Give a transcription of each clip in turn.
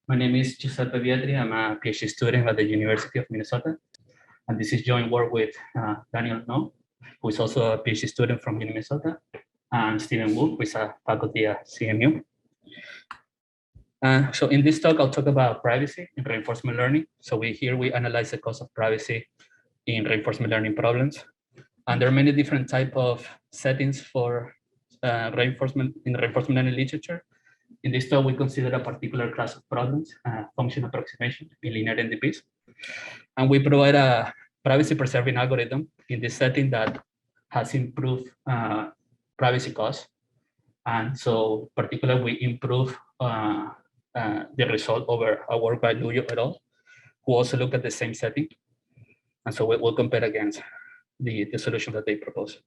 My name is Giuseppe Vietri. I'm a PhD student at the University of Minnesota. And this is joint work with Daniel No, who is also a PhD student from Minnesota, and Stephen Wu, who is a faculty at CMU. So in this talk, I'll talk about privacy in reinforcement learning. So here we analyze the cost of privacy in reinforcement learning problems. And there are many different types of settings for reinforcement learning literature. In this talk, we consider a particular class of problems, function approximation in linear MDPs. And we provide a privacy-preserving algorithm in this setting that has improved privacy costs. And so particularly, we improve the result over a work by Luyo et al., who also look at the same setting. And so we'll compare against the solution that they propose.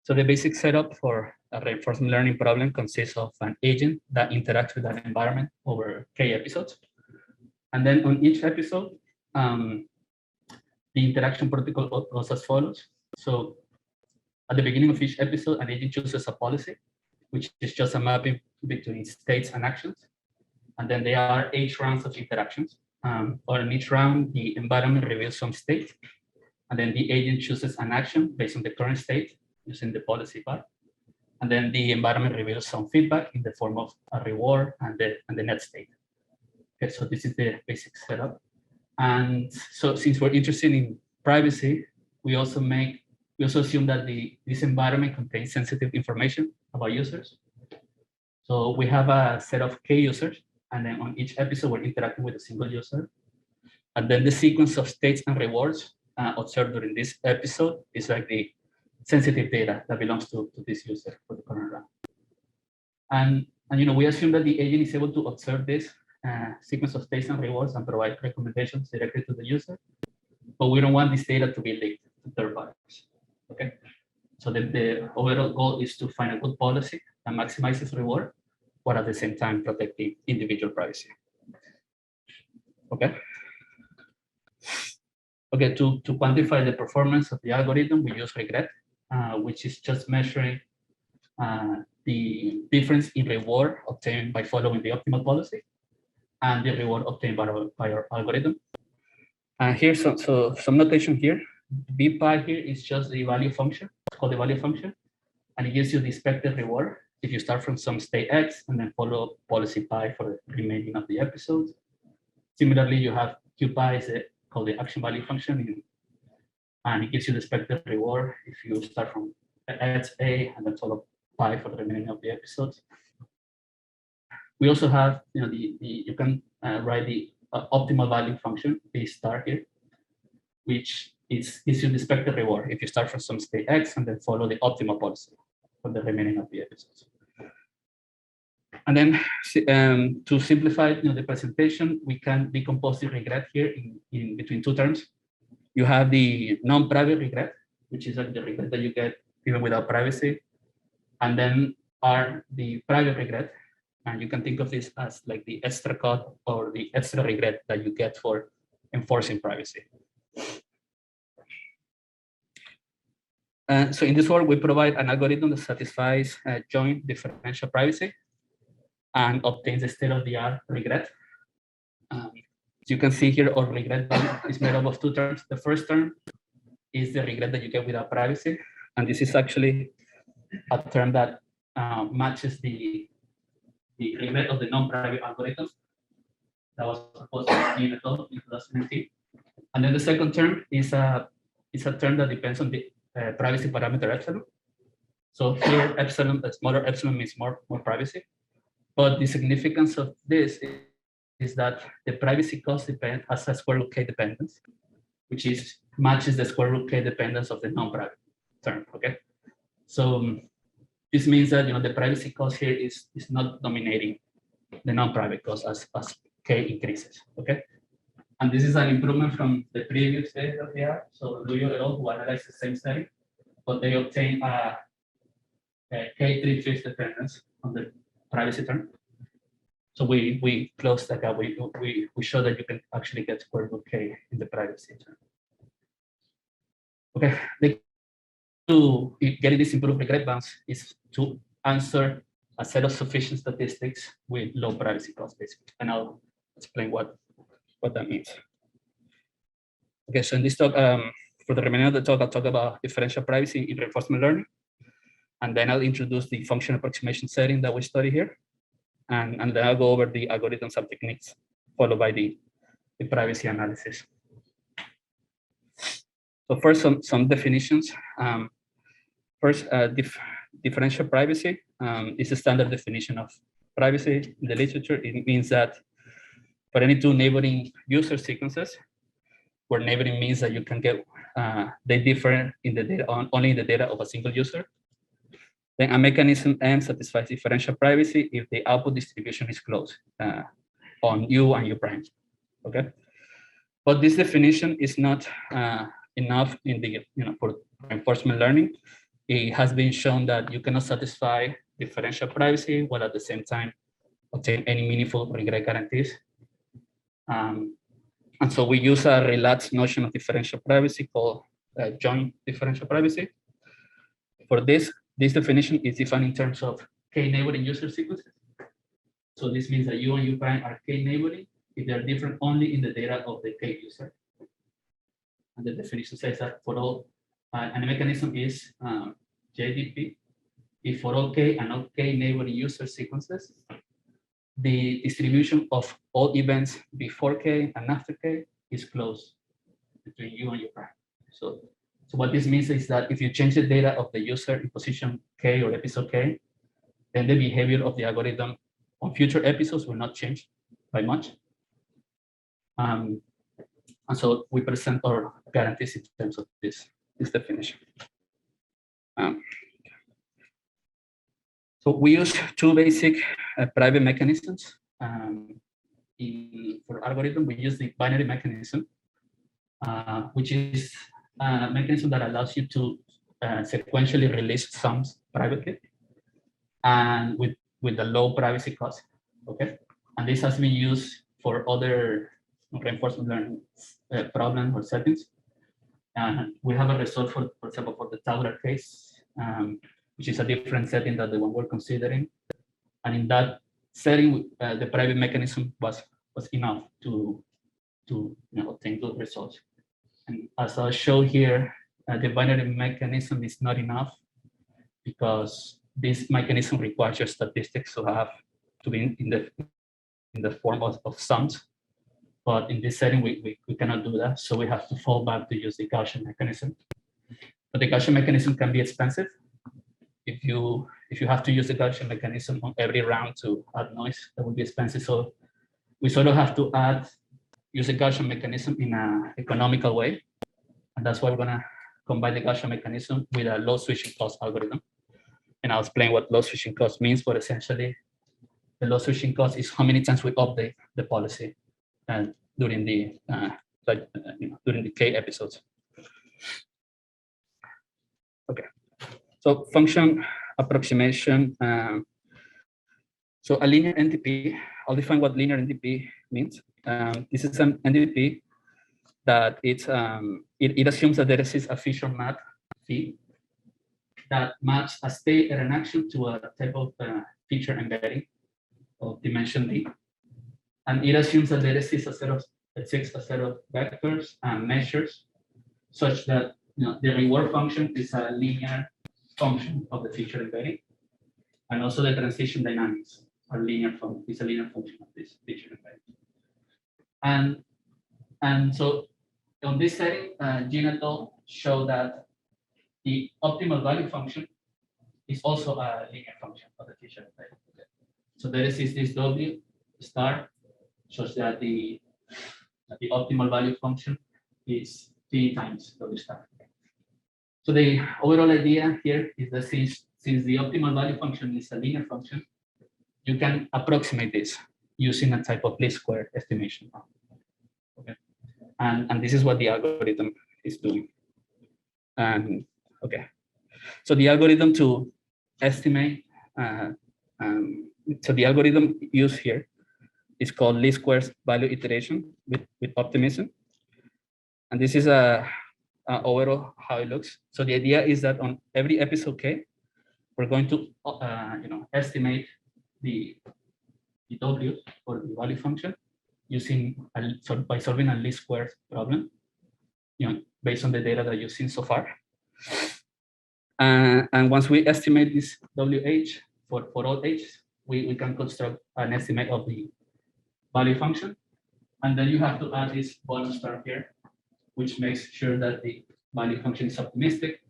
So the basic setup for a reinforcement learning problem consists of an agent that interacts with an environment over k episodes. And then on each episode, the interaction protocol goes as follows. So at the beginning of each episode, an agent chooses a policy, which is just a mapping between states and actions. And then there are 8 rounds of interactions. Or in each round, the environment reveals some state. And then the agent chooses an action based on the current state using the policy part. And then the environment reveals some feedback in the form of a reward and the net state. Okay, so this is the basic setup. And so since we're interested in privacy, we also assume that this environment contains sensitive information about users. So we have a set of k users, and then on each episode, we're interacting with a single user. And then the sequence of states and rewards observed during this episode is like the sensitive data that belongs to this user for the current round. And we assume that the agent is able to observe this sequence of states and rewards and provide recommendations directly to the user, but we don't want this data to be leaked to third parties. Okay, so the overall goal is to find a good policy that maximizes reward, but at the same time protecting individual privacy. Okay. Okay, to quantify the performance of the algorithm, we use regret, which is just measuring the difference in reward obtained by following the optimal policy and the reward obtained by our algorithm. Here's some notation here. B pi here is just the value function. It's called the value function, and it gives you the expected reward if you start from some state X and then follow policy pi for the remaining of the episodes. Similarly, you have Q pi is called the action value function, and it gives you the expected reward if you start from X A and then follow pi for the remaining of the episodes. We also have, you can write the optimal value function, B star here, which gives you the expected reward if you start from some state X and then follow the optimal policy for the remaining of the episodes. And then to simplify the presentation, we can decompose the regret here in between 2 terms. You have the non-private regret, which is like the regret that you get even without privacy. And then are the private regret. And you can think of this as like the extra cost or the extra regret that you get for enforcing privacy. So in this work, we provide an algorithm that satisfies joint differential privacy and obtains the state-of-the-art regret. As you can see here, our regret is made up of 2 terms. The first term is the regret that you get without privacy. And this is actually a term that matches the regret of the non-private algorithm that was proposed in 2019. And then the second term is a term that depends on the privacy parameter epsilon. So here, epsilon, the smaller epsilon means more privacy. But the significance of this is that the privacy cost has a square root k dependence, which matches the square root k dependence of the non-private term. Okay, so this means that the privacy cost here is not dominating the non-private cost as k increases. Okay, and this is an improvement from the previous study that we had. So Luyo et al., who analyzed the same study, but they obtained a k 3/5 dependence on the privacy term. So we closed that gap. We show that you can actually get square root k in the privacy term. Okay, to getting this improved regret bounds is to answer a set of sufficient statistics with low privacy costs, basically. And I'll explain what that means. Okay, so in this talk, for the remainder of the talk, I'll talk about differential privacy in reinforcement learning. And then I'll introduce the function approximation setting that we study here. And then I'll go over the algorithms and techniques, followed by the privacy analysis. So first, some definitions. First, differential privacy is a standard definition of privacy in the literature. It means that for any two neighboring user sequences, where neighboring means that you can get, they differ in the data, only in the data of a single user, then a mechanism M satisfies differential privacy if the output distribution is close on U and U prime, okay? But this definition is not enough in the, for reinforcement learning. It has been shown that you cannot satisfy differential privacy while at the same time obtain any meaningful regret guarantees. And so we use a relaxed notion of differential privacy called joint differential privacy. For this definition is defined in terms of k neighboring user sequences. So this means that U and U prime are k neighboring if they're different only in the data of the k user. And the definition says that for all, and the mechanism is JDP, if for all k and all k neighboring user sequences, the distribution of all events before k and after k is close between U and U prime. So what this means is that if you change the data of the user in position k or episode k, then the behavior of the algorithm on future episodes will not change by much. And so we present our guarantees in terms of this definition. So we use two basic private mechanisms. For algorithm, we use the binary mechanism, which is a mechanism that allows you to sequentially release sums privately and with a low privacy cost, okay? And this has been used for other reinforcement learning problems or settings. We have a result for example, for the tabular case, which is a different setting than the one we're considering. And in that setting, the private mechanism was enough to obtain good results. And as I'll show here, the binary mechanism is not enough because this mechanism requires your statistics to be in the form of sums. But in this setting, we cannot do that. So we have to fall back to use the Gaussian mechanism. But the Gaussian mechanism can be expensive. If you have to use the Gaussian mechanism on every round to add noise, that would be expensive. So we sort of have to use the Gaussian mechanism in an economical way. And that's why we're gonna combine the Gaussian mechanism with a low switching cost algorithm. And I'll explain what low switching cost means, but essentially the low switching cost is how many times we update the policy during the during the K episodes. Okay, so function approximation. So a linear NDP, I'll define what linear NDP means. This is an NDP that it assumes that there is a feature map phi that maps a state and an action to a type of feature embedding of dimension d. And it assumes that there exists a set of vectors and measures such that the reward function is a linear function of the feature embedding, and also the transition dynamics are linear is a linear function of this feature embedding. And so on this setting, Jean et al. Show that the optimal value function is also a linear function of the feature embedding. So there is this W star such that the optimal value function is P times W star. So the overall idea here is that since the optimal value function is a linear function, you can approximate this using a type of least square estimation. Okay, and this is what the algorithm is doing. Okay, so the algorithm to estimate, so the algorithm used here is called least squares value iteration with optimism. And this is overall how it looks. So the idea is that on every episode K, we're going to estimate the W for the value function using by solving a least squares problem, based on the data that you've seen so far. And once we estimate this WH for all H's, we can construct an estimate of the value function. And then you have to add this bonus term here, which makes sure that the value function is optimistic.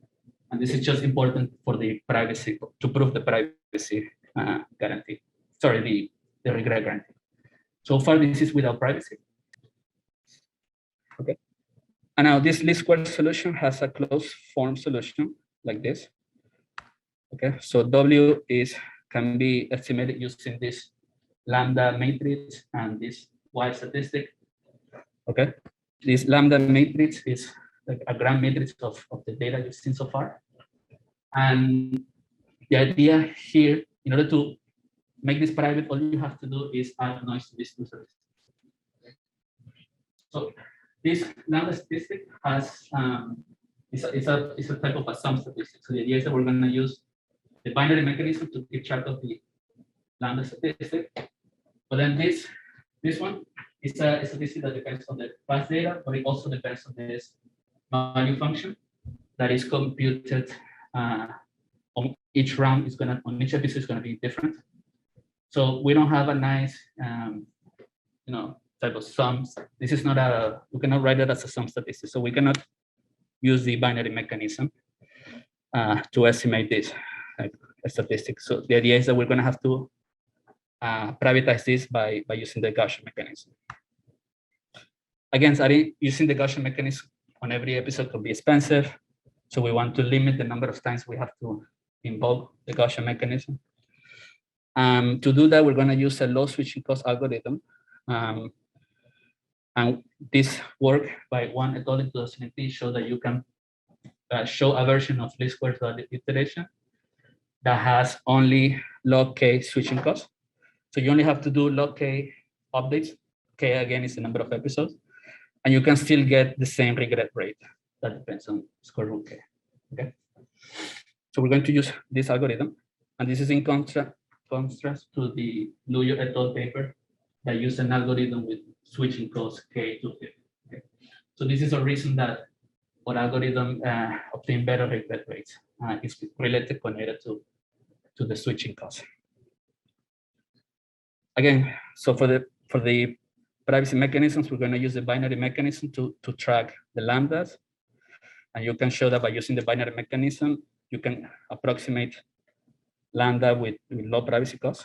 And this is just important for the privacy, to prove the privacy guarantee. Sorry, the regret guarantee. So far, this is without privacy. Okay. And now this least squares solution has a closed form solution like this. Okay, so W can be estimated using this lambda matrix and this Y statistic. Okay, this lambda matrix is like a grand matrix of the data you've seen so far. And the idea here, in order to make this private, all you have to do is add noise to these two statistics. So this lambda statistic has it's a type of a sum statistic. So the idea is that we're going to use the binary mechanism to keep track of the lambda statistic. But then this one is a statistic that depends on the past data, but it also depends on this value function that is computed on each round. On each episode is going to be different. So we don't have a nice type of sums. This is not we cannot write it as a sum statistic. So we cannot use the binary mechanism to estimate this statistic. So the idea is that we're going to have to privatize this by using the Gaussian mechanism. Again, using the Gaussian mechanism on every episode could be expensive. So we want to limit the number of times we have to invoke the Gaussian mechanism. To do that, we're going to use a low switching cost algorithm. And this work by Wang et al. In 2018 showed that you can show a version of least squares value iteration that has only log k switching costs. So you only have to do log k updates. K again is the number of episodes, and you can still get the same regret rate. That depends on square root k. Okay. So we're going to use this algorithm, and this is in contrast to the Luyo et al. Paper that used an algorithm with switching costs k to 50. Okay. So this is a reason that our algorithm obtain better regret rates. It's related connected to the switching cost. Again, so for the privacy mechanisms, we're going to use the binary mechanism to track the lambdas. And you can show that by using the binary mechanism, you can approximate lambda with low privacy costs.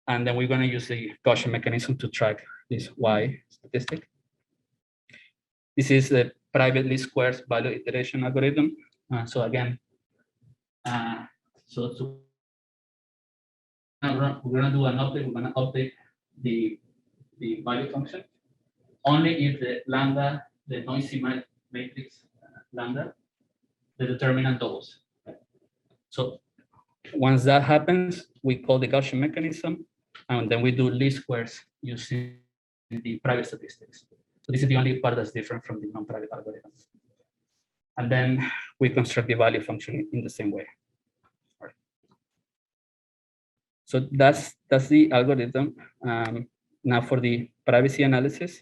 And then we're going to use the Gaussian mechanism to track this Y statistic. This is the private least squares value iteration algorithm. So again, we're going to do an update. We're going to update the value function only if the lambda, the noisy matrix lambda, the determinant doubles. So once that happens, we call the Gaussian mechanism, and then we do least squares using the private statistics. So this is the only part that's different from the non-private algorithm. And then we construct the value function in the same way. Right. So that's the algorithm. Now for the privacy analysis.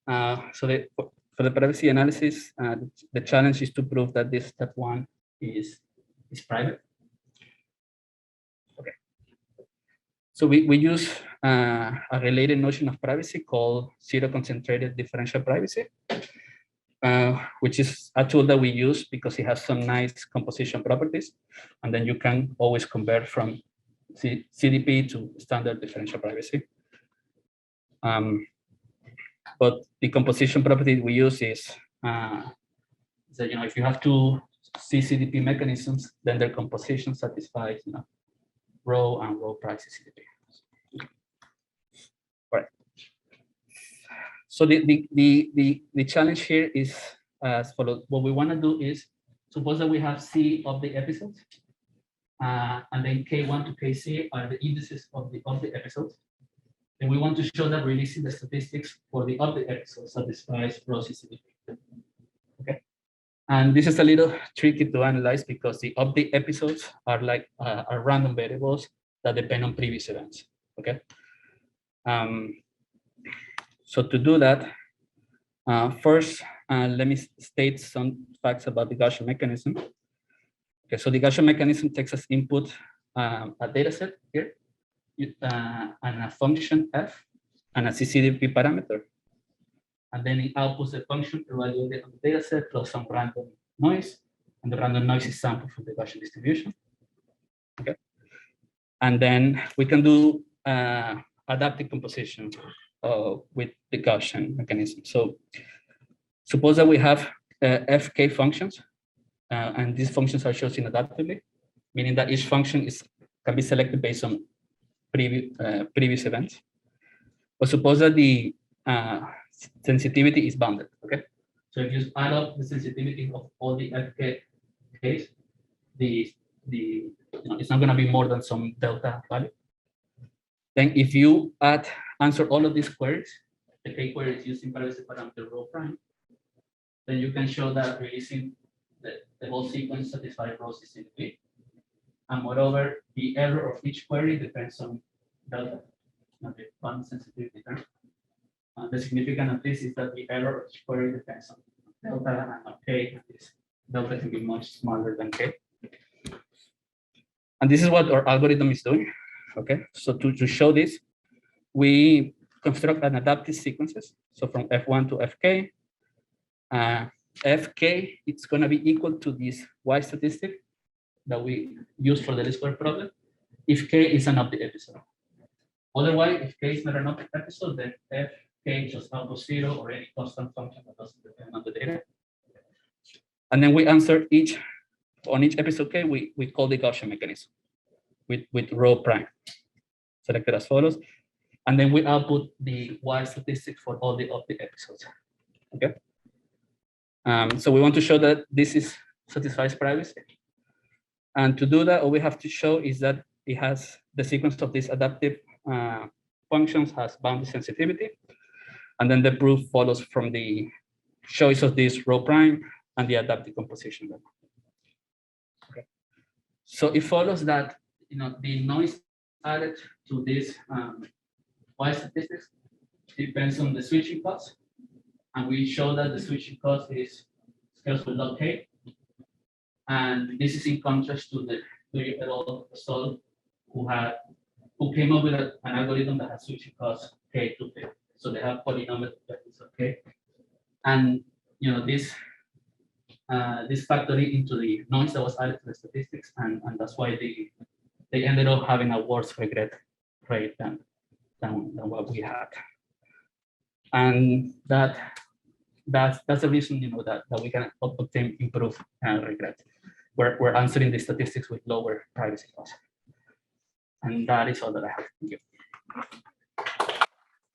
For the privacy analysis, the challenge is to prove that this step one is private. Okay. So we use a related notion of privacy called zero concentrated differential privacy, which is a tool that we use because it has some nice composition properties, and then you can always convert from CDP to standard differential privacy. But the composition property we use is that if you have two CDP mechanisms, then their composition satisfies row and row privacy CDP. Right. So the challenge here is as follows. What we want to do is suppose that we have C of the episodes, and then K1 to KC are the indices of the episodes. And we want to show that releasing the statistics for the update episode satisfies row CDP. Okay. And this is a little tricky to analyze because the update episodes are like are random variables that depend on previous events. Okay. So to do that, first, let me state some facts about the Gaussian mechanism. Okay, so the Gaussian mechanism takes as input a data set here, and a function f, and a CCDP parameter. And then it outputs the function evaluated on the data set plus some random noise. And the random noise is sampled from the Gaussian distribution. Okay. And then we can do adaptive composition with the Gaussian mechanism. So suppose that we have fk functions, and these functions are chosen adaptively, meaning that each function can be selected based on previous events. But suppose that the sensitivity is bounded. Okay, so if you add up the sensitivity of all the fk case, it's not going to be more than some delta value. Then if you answer all of these queries, the k queries using privacy parameter rho prime, then you can show that releasing the whole sequence satisfies rho's CCDP. And moreover, the error of each query depends on delta, not the one sensitivity term. The significance of this is that the error of each query depends on delta and not k. And this delta can be much smaller than k. And this is what our algorithm is doing. Okay, so to show this, we construct an adaptive sequences. So from F1 to Fk, Fk, it's going to be equal to this Y statistic that we use for the least square problem, if k is an update episode. Otherwise, if k is not an update episode, then Fk just outputs 0 or any constant function that doesn't depend on the data. And then we answer on each episode k, we call the Gaussian mechanism with rho prime selected as follows. And then we output the Y statistic for all the update episodes. Okay. So we want to show that this satisfies privacy. And to do that, all we have to show is that it has the sequence of these adaptive functions has bounded sensitivity. And then the proof follows from the choice of this rho prime and the adaptive composition. Okay. So it follows that the noise added to this Y statistics depends on the switching cost. And we show that the switching cost is scales with log k. And this is in contrast to the Luyo et al. Result, who came up with an algorithm that has switching cost k to k. So they have polynomial effects of k. And this factored into the noise that was added to the statistics, and that's why they ended up having a worse regret rate than what we had. And that's the reason that we can obtain improved regret. We're answering the statistics with lower privacy costs. And that is all that I have. Thank you.